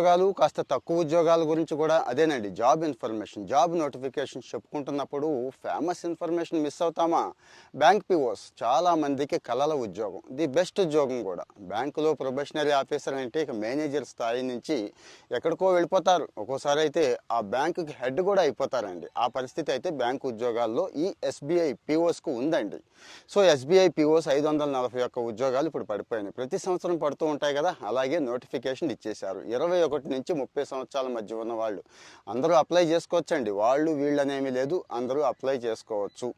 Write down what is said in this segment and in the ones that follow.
ఉద్యోగాలు కాస్త తక్కువ ఉద్యోగాల గురించి కూడా అదేనండి. జాబ్ ఇన్ఫర్మేషన్, జాబ్ నోటిఫికేషన్ చెప్పుకుంటున్నప్పుడు ఫేమస్ ఇన్ఫర్మేషన్ మిస్ అవుతామా? బ్యాంక్ పిఓస్ చాలా మందికి కలల ఉద్యోగం, ది బెస్ట్ ఉద్యోగం కూడా. బ్యాంకులో ప్రొబేషనరీ ఆఫీసర్ అంటే ఇక మేనేజర్ స్థాయి నుంచి ఎక్కడికో వెళ్ళిపోతారు. ఒక్కోసారి అయితే ఆ బ్యాంకుకి హెడ్ కూడా అయిపోతారండి. ఆ పరిస్థితి అయితే బ్యాంకు ఉద్యోగాల్లో ఈ ఎస్బీఐ పిఓస్కు ఉందండి. సో ఎస్బీఐ పిఓస్ 541 ఉద్యోగాలు ఇప్పుడు పడిపోయినాయి. ప్రతి సంవత్సరం పడుతూ ఉంటాయి కదా, అలాగే నోటిఫికేషన్ ఇచ్చేశారు. 21 నుంచి 30 సంవత్సరాల మధ్య ఉన్న వాళ్ళు అందరూ అప్లై చేసుకోవచ్చండి. వాళ్ళు వీళ్ళనేమీ లేదు, అందరూ అప్లై చేసుకోవచ్చు.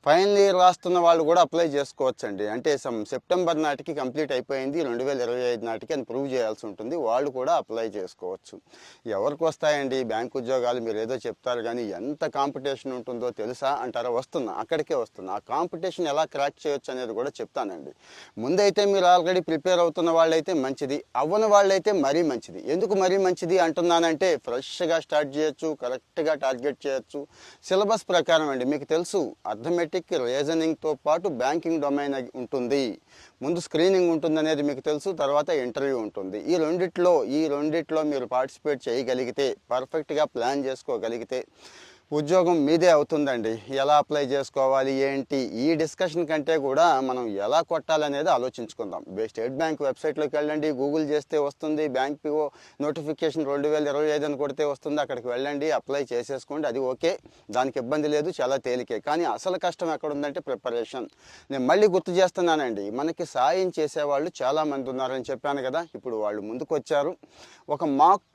ఫైనల్ ఇయర్ రాస్తున్న వాళ్ళు కూడా అప్లై చేసుకోవచ్చండి. అంటే సెప్టెంబర్ నాటికి కంప్లీట్ అయిపోయింది, 2025 నాటికి అని ప్రూవ్ చేయాల్సి ఉంటుంది. వాళ్ళు కూడా అప్లై చేసుకోవచ్చు. ఎవరికి వస్తాయండి బ్యాంక్ ఉద్యోగాలు? మీరు ఏదో చెప్తారు కానీ ఎంత కాంపిటీషన్ ఉంటుందో తెలుసా అంటారా? అక్కడికే వస్తున్నా. ఆ కాంపిటీషన్ ఎలా క్రాక్ చేయొచ్చు అనేది కూడా చెప్తానండి. ముందైతే మీరు ఆల్రెడీ ప్రిపేర్ అవుతున్న వాళ్ళైతే మంచిది, అవ్వని వాళ్ళైతే మరీ మంచిది. ఎందుకు మరీ మంచిది అంటున్నానంటే ఫ్రెష్గా స్టార్ట్ చేయొచ్చు, కరెక్ట్గా టార్గెట్ చేయొచ్చు. సిలబస్ ప్రకారం అండి, మీకు తెలుసు అర్థమెటిక్, రీజనింగ్తో పాటు బ్యాంకింగ్ డొమైన్ ఉంటుంది. ముందు స్క్రీనింగ్ ఉంటుంది అనేది మీకు తెలుసు, తర్వాత ఇంటర్వ్యూ ఉంటుంది. ఈ రెండిట్లో మీరు పార్టిసిపేట్ చేయగలిగితే, పర్ఫెక్ట్గా ప్లాన్ చేసుకోగలిగితే ఉద్యోగం మీదే అవుతుందండి. ఎలా అప్లై చేసుకోవాలి ఏంటి, ఈ డిస్కషన్ కంటే కూడా మనం ఎలా కొట్టాలనేది ఆలోచించుకుందాం. స్టేట్ బ్యాంక్ వెబ్సైట్లోకి వెళ్ళండి, గూగుల్ చేస్తే వస్తుంది. బ్యాంక్ పిఓ నోటిఫికేషన్ 2025 అని కొడితే వస్తుంది. అక్కడికి వెళ్ళండి, అప్లై చేసేసుకోండి. అది ఓకే, దానికి ఇబ్బంది లేదు, చాలా తేలికే. కానీ అసలు కష్టం ఎక్కడ ఉందంటే ప్రిపరేషన్. నేను మళ్ళీ గుర్తు చేస్తున్నానండి, మనకి సాయం చేసేవాళ్ళు చాలామంది ఉన్నారని చెప్పాను కదా. ఇప్పుడు వాళ్ళు ముందుకు వచ్చారు. ఒక మాక్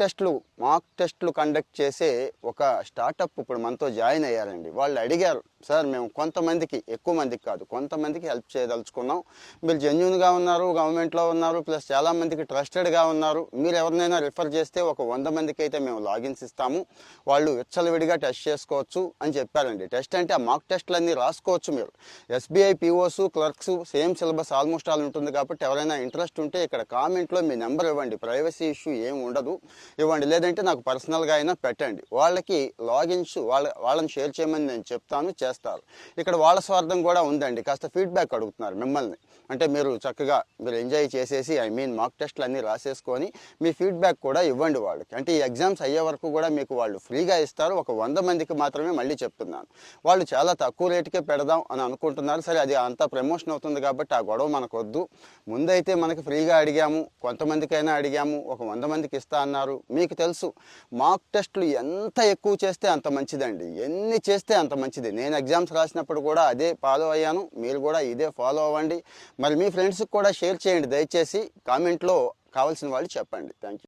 టెస్ట్లు కండక్ట్ చేసే ఒక స్టార్టప్ ఇప్పుడు మనతో జాయిన్ అయ్యారండి. వాళ్ళు అడిగారు, సార్ మేము కొంతమందికి, ఎక్కువ మందికి కాదు, కొంతమందికి హెల్ప్ చేయదలుచుకున్నాం. మీరు జెన్యూన్గా ఉన్నారు, గవర్నమెంట్లో ఉన్నారు, ప్లస్ చాలామందికి ట్రస్టెడ్గా ఉన్నారు. మీరు ఎవరినైనా రిఫర్ చేస్తే ఒక 100 మందికి అయితే మేము లాగిన్స్ ఇస్తాము, వాళ్ళు విచ్చలవిడిగా టెస్ట్ చేసుకోవచ్చు అని చెప్పారండి. టెస్ట్ అంటే ఆ మాక్ టెస్ట్లన్నీ రాసుకోవచ్చు మీరు. SBI POs, clerks same syllabus almost all ఉంటుంది కాబట్టి ఎవరైనా ఇంట్రెస్ట్ ఉంటే ఇక్కడ కామెంట్లో మీ నెంబర్ ఇవ్వండి. ప్రైవసీ ఇష్యూ ఏం ఉండదు, ఇవ్వండి. లేదంటే నాకు పర్సనల్గా అయినా పెట్టండి. వాళ్ళకి లాగిన్స్ వాళ్ళని షేర్ చేయమని నేను చెప్తాను, చేస్తారు. ఇక్కడ వాళ్ళ స్వార్థం కూడా ఉందండి. కాస్త ఫీడ్బ్యాక్ అడుగుతున్నారు మిమ్మల్ని. అంటే మీరు చక్కగా మీరు ఎంజాయ్ చేసేసి, మాక్ టెస్ట్లు అన్నీ రాసేసుకొని మీ ఫీడ్బ్యాక్ కూడా ఇవ్వండి వాళ్ళకి. అంటే ఈ ఎగ్జామ్స్ అయ్యే వరకు కూడా మీకు వాళ్ళు ఫ్రీగా ఇస్తారు. ఒక 100 మందికి మాత్రమే, మళ్ళీ చెప్తున్నాను. వాళ్ళు చాలా తక్కువ రేటుకే పెడదాం అని అనుకుంటున్నారు. సరే, అది అంతా ప్రమోషన్ అవుతుంది కాబట్టి ఆ గొడవ మనకు వద్దు. ముందైతే మనకి ఫ్రీగా అడిగాము, కొంతమందికైనా అడిగాము, ఒక 100 మందికి ఇస్తా అన్నారు. మీకు తెలుసు మాక్ టెస్ట్లు ఎంత ఎక్కువ చేస్తే అంత మంచిదండి, ఎన్ని చేస్తే అంత మంచిది. నేను ఎగ్జామ్స్ రాసినప్పుడు కూడా అదే ఫాలో అయ్యాను. మీరు కూడా ఇదే ఫాలో అవ్వండి. మరి మీ ఫ్రెండ్స్కి కూడా షేర్ చేయండి దయచేసి. కామెంట్లో కావాల్సిన వాళ్ళు చెప్పండి. Thank you.